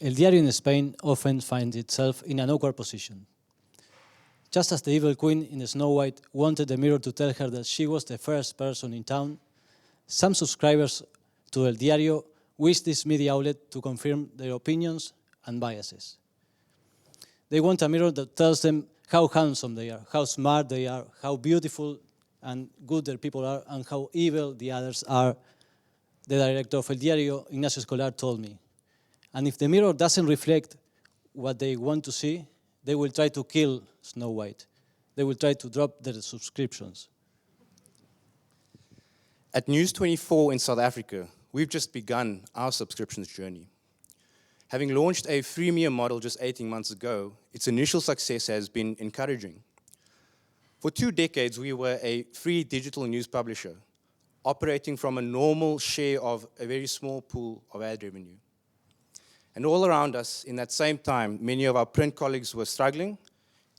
El Diario in Spain often finds itself in an awkward position. Just as the evil queen in Snow White wanted the mirror to tell her that she was the first person in town, some subscribers to El Diario wish this media outlet to confirm their opinions and biases. They want a mirror that tells them how handsome they are, how smart they are, how beautiful and good their people are, and how evil the others are, the director of El Diario, Ignacio Escolar, told me. And if the mirror doesn't reflect what they want to see, they will try to kill Snow White. They will try to drop their subscriptions. At News 24 in South Africa, we've just begun our subscriptions journey. Having launched a freemium model just 18 months ago, its initial success has been encouraging. For 2 decades, we were a free digital news publisher, operating from a normal share of a very small pool of ad revenue. And all around us, in that same time, many of our print colleagues were struggling,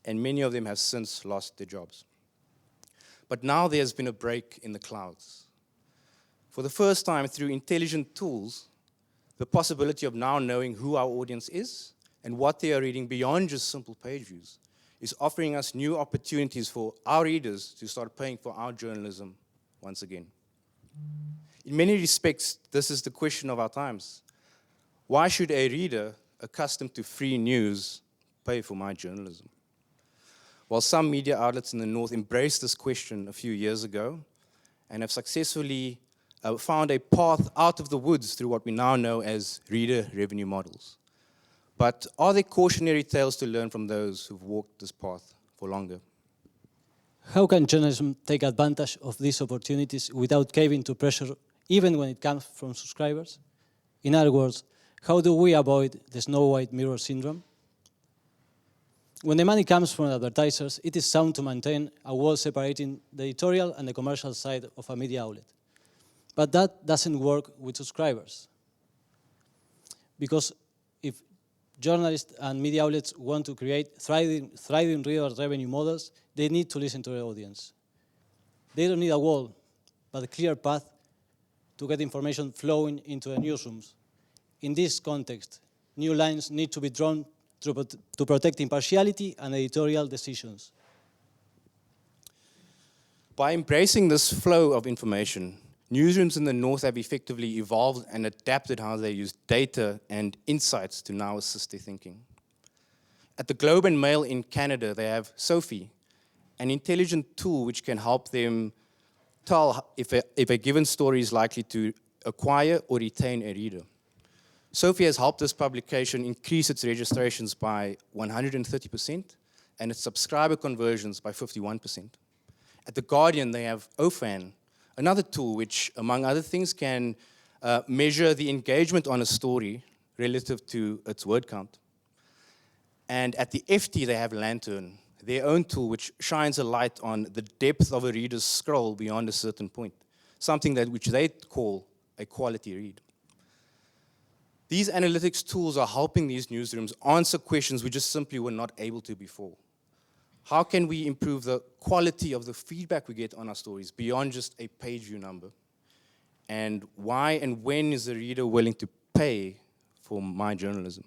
and many of them have since lost their jobs. But now there's been a break in the clouds. For the first time, through intelligent tools, the possibility of now knowing who our audience is and what they are reading beyond just simple page views is offering us new opportunities for our readers to start paying for our journalism once again. In many respects, this is the question of our times. Why should a reader accustomed to free news pay for my journalism? While some media outlets in the North embraced this question a few years ago and have successfully found a path out of the woods through what we now know as reader revenue models. But are there cautionary tales to learn from those who've walked this path for longer? How can journalism take advantage of these opportunities without caving to pressure, even when it comes from subscribers? In other words, how do we avoid the Snow White mirror syndrome? When the money comes from advertisers, it is sound to maintain a wall separating the editorial and the commercial side of a media outlet. But that doesn't work with subscribers. Because if journalists and media outlets want to create thriving reader revenue models, they need to listen to their audience. They don't need a wall, but a clear path to get information flowing into the newsrooms. In this context, new lines need to be drawn to protect impartiality and editorial decisions. By embracing this flow of information, newsrooms in the North have effectively evolved and adapted how they use data and insights to now assist their thinking. At the Globe and Mail in Canada, they have Sophie, an intelligent tool which can help them tell if a given story is likely to acquire or retain a reader. Sophie has helped this publication increase its registrations by 130% and its subscriber conversions by 51%. At The Guardian, they have OFAN, another tool which, among other things, can measure the engagement on a story relative to its word count. And at the FT, they have Lantern, their own tool which shines a light on the depth of a reader's scroll beyond a certain point, something which they call a quality read. These analytics tools are helping these newsrooms answer questions we just simply were not able to before. How can we improve the quality of the feedback we get on our stories beyond just a page view number? And why and when is the reader willing to pay for my journalism?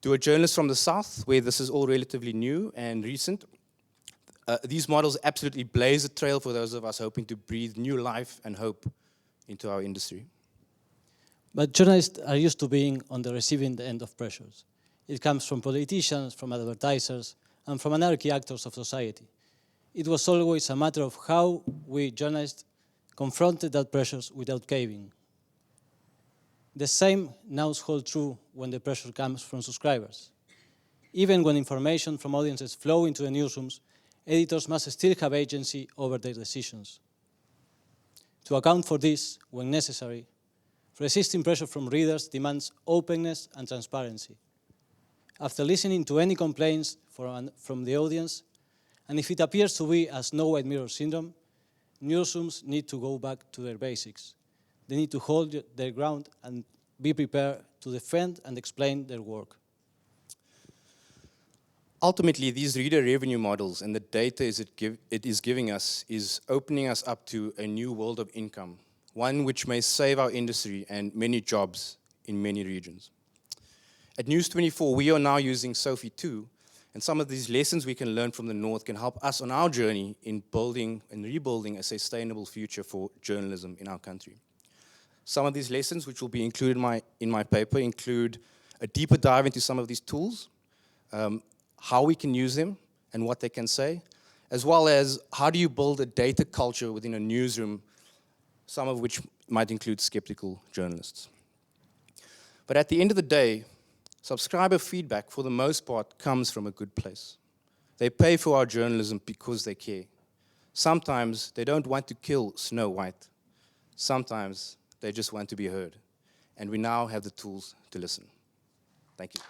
To a journalist from the South, where this is all relatively new and recent, these models absolutely blaze a trail for those of us hoping to breathe new life and hope into our industry. But journalists are used to being on the receiving end of pressures. It comes from politicians, from advertisers, and from anarchy actors of society. It was always a matter of how we journalists confronted that pressures without caving. The same now holds true when the pressure comes from subscribers. Even when information from audiences flow into the newsrooms, editors must still have agency over their decisions. To account for this, when necessary, resisting pressure from readers demands openness and transparency. After listening to any complaints from the audience, and if it appears to be a Snow White mirror syndrome, newsrooms need to go back to their basics. They need to hold their ground and be prepared to defend and explain their work. Ultimately, these reader revenue models and the data it is giving us is opening us up to a new world of income, one which may save our industry and many jobs in many regions. At News 24, we are now using Sophie too, and some of these lessons we can learn from the North can help us on our journey in building and rebuilding a sustainable future for journalism in our country. Some of these lessons, which will be included in my paper, include a deeper dive into some of these tools, how we can use them and what they can say, as well as how do you build a data culture within a newsroom, some of which might include skeptical journalists. But at the end of the day, subscriber feedback, for the most part, comes from a good place. They pay for our journalism because they care. Sometimes they don't want to kill Snow White. Sometimes they just want to be heard. And we now have the tools to listen. Thank you.